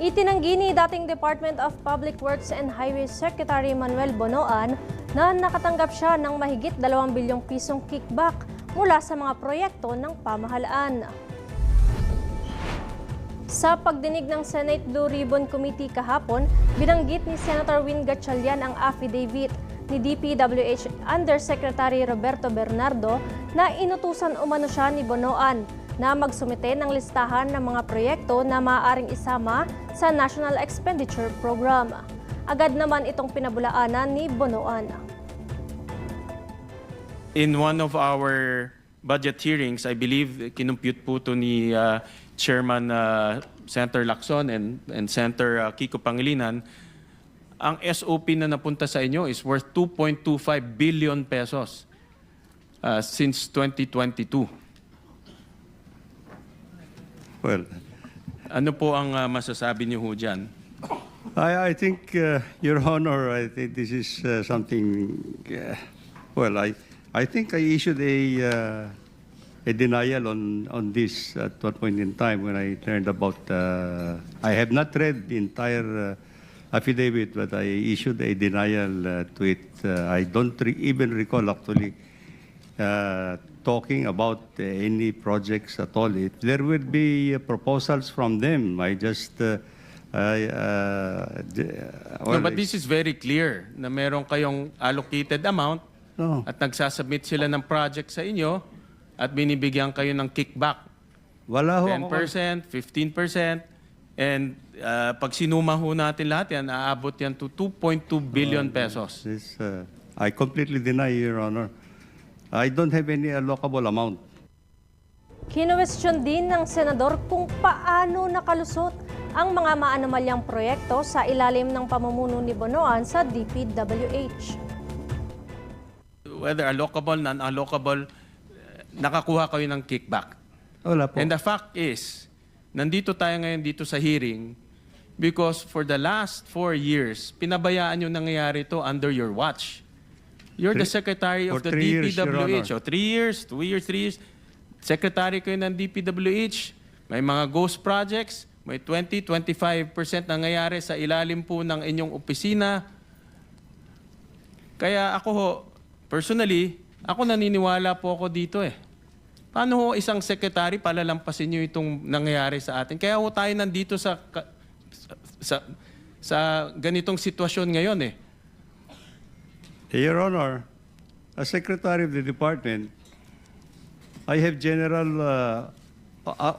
Itinanggi ni dating Department of Public Works and Highways Secretary Manuel Bonoan na nakatanggap siya ng mahigit 2 bilyong pisong kickback mula sa mga proyekto ng pamahalaan. Sa pagdinig ng Senate Blue Ribbon Committee kahapon, binanggit ni Senator Win Gatchalian ang affidavit ni DPWH Undersecretary Roberto Bernardo na inutusan umano siya ni Bonoan na magsumite ng listahan ng mga proyekto na maaaring isama sa National Expenditure Program. Agad naman itong pinabulaanan ni Bonoan. In one of our budget hearings, I believe kinumpute po ito ni Chairman Senator Lacson and Senator Kiko Pangilinan, ang SOP na napunta sa inyo is worth 2.25 billion pesos since 2022. Well, ano po ang masasabi niyo ho dyan? I think, Your Honor, I think this is something. Well, I think I issued a denial on this at one point in time when I learned about. I have not read the entire affidavit, but I issued a denial to it. I don't even recall actually talking about any projects at all. If there will be proposals from them, I just. No, but this is very clear na meron kayong allocated amount at nagsasubmit sila ng project sa inyo at binibigyan kayo ng kickback. Wala ho 10%, 15%, and pag sinuma ho natin lahat yan, aabot yan to 2.2 billion pesos. This, I completely deny, Your Honor. I don't have any allocable amount. Kinuwestiyon din ng senador kung paano nakalusot ang mga maanomalyang proyekto sa ilalim ng pamumuno ni Bonoan sa DPWH. Whether allocable, non-allocable, nakakuha kayo ng kickback. Wala po. And the fact is, nandito tayo ngayon dito sa hearing because for the last 4 years, pinabayaan yung nangyayari ito under your watch. You're the secretary of the DPWH. O 3 years, 2 years, 3 years. Secretary kayo ng DPWH. May mga ghost projects. May 20-25% nangyayari sa ilalim po ng inyong opisina. Kaya ako ho, personally, ako naniniwala po ako dito eh. Paano ho isang secretary palalampasin nyo itong nangyayari sa atin? Kaya ho tayo nandito sa ganitong sitwasyon ngayon eh. Your Honor, as Secretary of the Department, I have general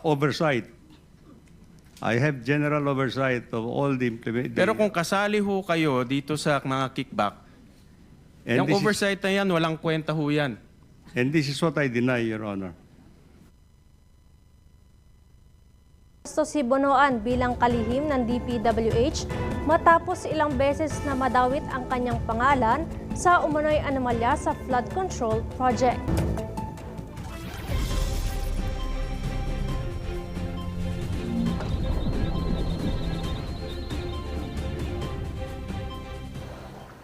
oversight. I have general oversight of all the implementation. Pero kung kasali ho kayo dito sa mga kickback, yung oversight na yan, walang kwenta ho yan. And this is what I deny, Your Honor. Si Bonoan bilang kalihim ng DPWH matapos ilang beses na madawit ang kanyang pangalan sa umano'y anomalya sa flood control project.